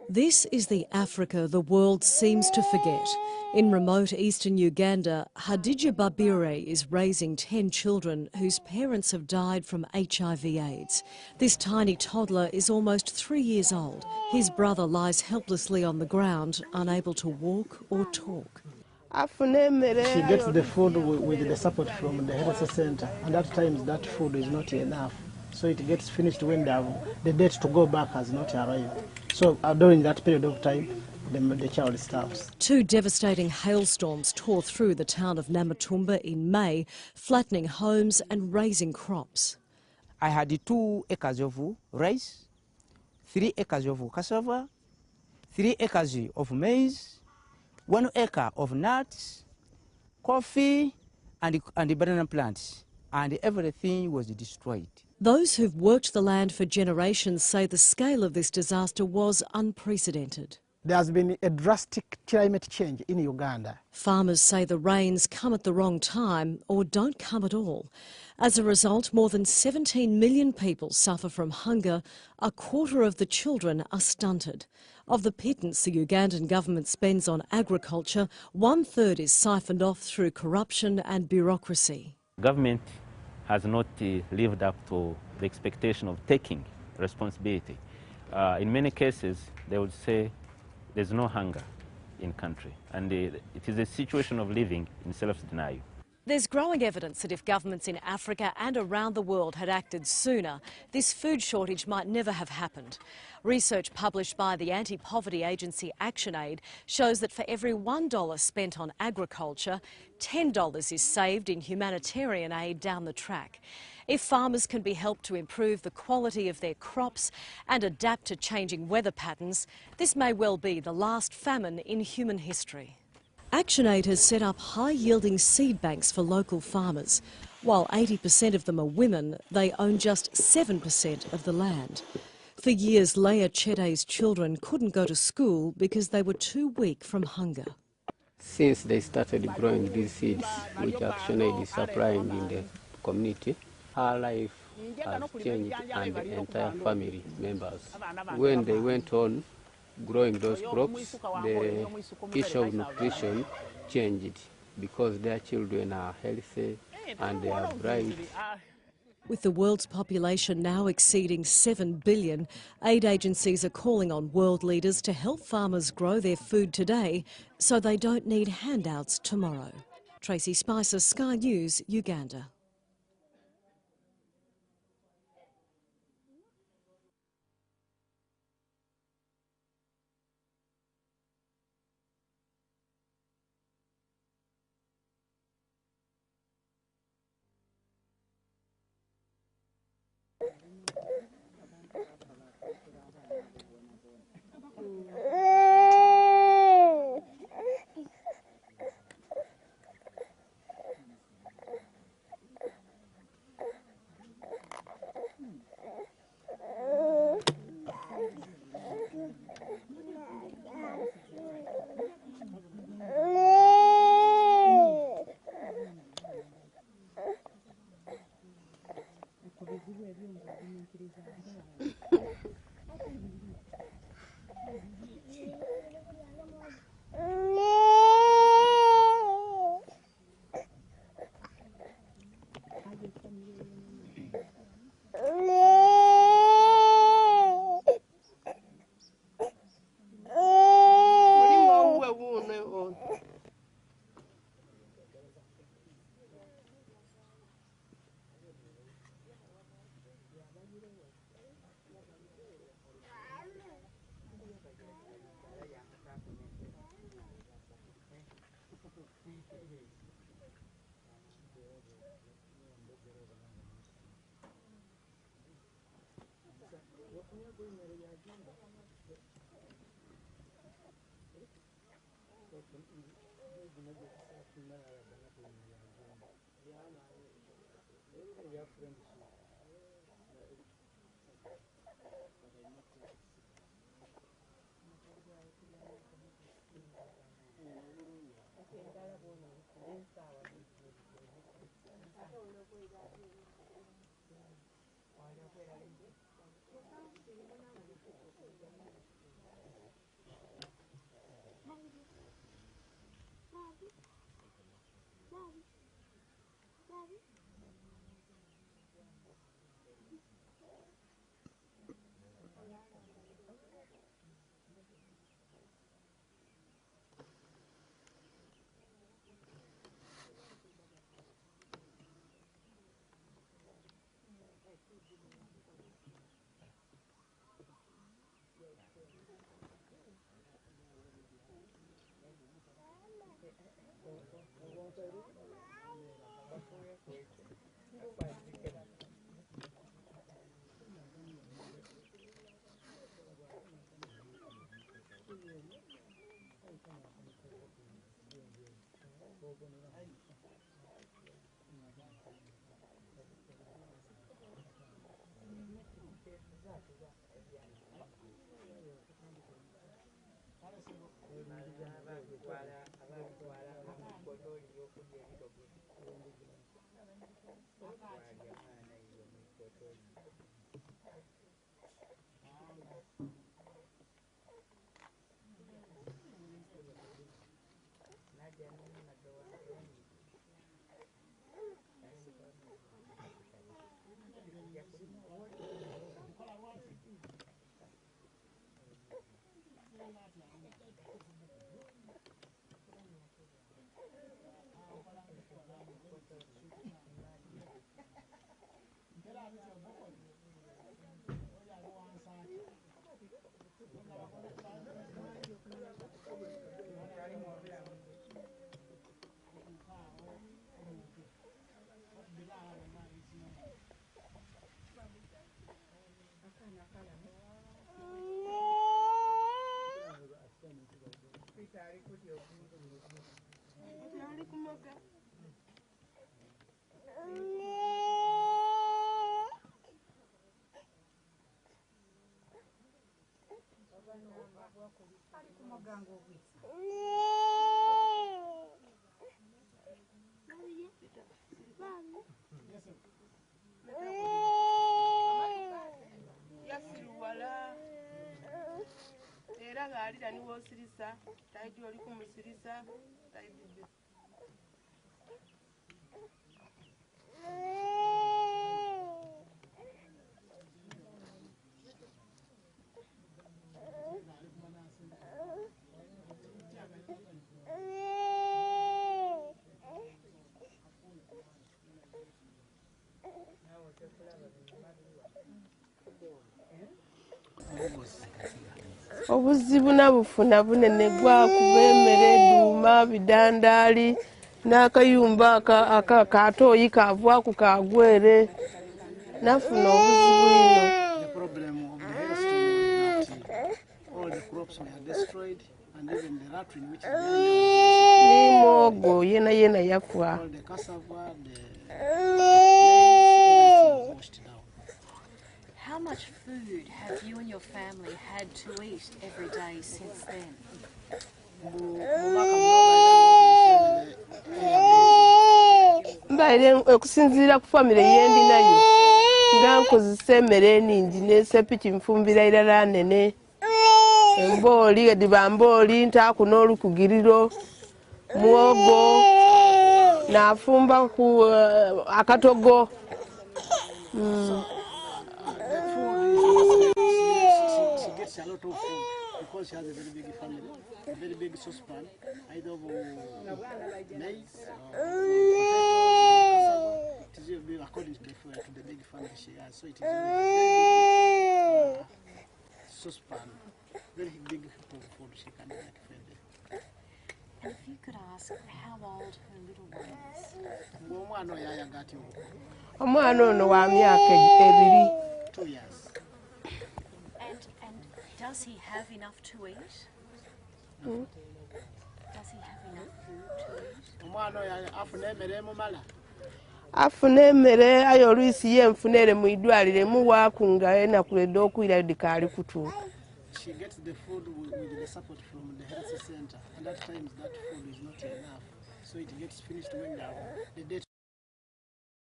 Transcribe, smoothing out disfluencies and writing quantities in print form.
This is the Africa the world seems to forget. In remote eastern Uganda, Hadija Babire is raising 10 children whose parents have died from HIV/AIDS. This tiny toddler is almost 3 years old. His brother lies helplessly on the ground, unable to walk or talk. She gets the food with the support from the health center, and at times that food is not enough. So it gets finished when the date to go back has not arrived. So during that period of time, the child starves. 2 devastating hailstorms tore through the town of Namatumba in May, flattening homes and razing crops. I had 2 acres of rice, 3 acres of cassava, 3 acres of maize, 1 acre of nuts, coffee, and banana plants, and everything was destroyed. Those who've worked the land for generations say the scale of this disaster was unprecedented. There has been a drastic climate change in Uganda. Farmers say the rains come at the wrong time or don't come at all. As a result, more than 17 million people suffer from hunger. A quarter of the children are stunted. Of the pittance the Ugandan government spends on agriculture, 1/3 is siphoned off through corruption and bureaucracy. Government has not lived up to the expectation of taking responsibility. In many cases, they would say there's no hunger in country, and it is a situation of living in self-denial. There's growing evidence that if governments in Africa and around the world had acted sooner, this food shortage might never have happened. Research published by the anti-poverty agency ActionAid shows that for every $1 spent on agriculture, $10 is saved in humanitarian aid down the track. If farmers can be helped to improve the quality of their crops and adapt to changing weather patterns, this may well be the last famine in human history. ActionAid has set up high-yielding seed banks for local farmers. While 80% of them are women, they own just 7% of the land. For years, Leah Chede's children couldn't go to school because they were too weak from hunger. Since they started growing these seeds, which ActionAid is supplying in the community, her life has changed and the entire family members. When they went on growing those crops, the issue of nutrition changed because their children are healthy and they are bright. With the world's population now exceeding 7 billion, aid agencies are calling on world leaders to help farmers grow their food today so they don't need handouts tomorrow. Tracey Spicer, Sky News, Uganda. Obuzibu nabufuna bunene gwakuba emmere duuma bidandaali n'akayumba akatooyi kavaaku kagwere nafuna obuzibu ino. The problem of the hailstorm was that all the crops were destroyed and even the rattle which is n'imwogo yena yafa. all the cassava, the everything was washed down. How much food have you and your family had to eat every day since then? Mbaire okusinziira ku famire yendi nayo nga nkozesa emmere eningi n'esepiki nfumbira irala nene embooli ediba mbooli ntaaku n'olukugiriro mwogo n'afumba ku akatogo. The food is she gets a lot of food because she has a very big family, a very big saucepan, either of maize or cassava. It is very according to the big family she has. So it is a very big saucepan, very big food she can like feed them. And if you could ask how old her little one is? Omwana oyo ayagati Omwana ono wa myaka 2. 2 years. And does he have enough to eat? Does he have enough food to eat? Omwana oyo afuna emmere emumala. Afuna emmere ayo oluisi ye nfunere mu idwaliro emuwaaku nga enakuledde okwirayo dikaali kutuuka. She gets the food with the support from the health center, and at times that food is not enough, so it gets finished when the date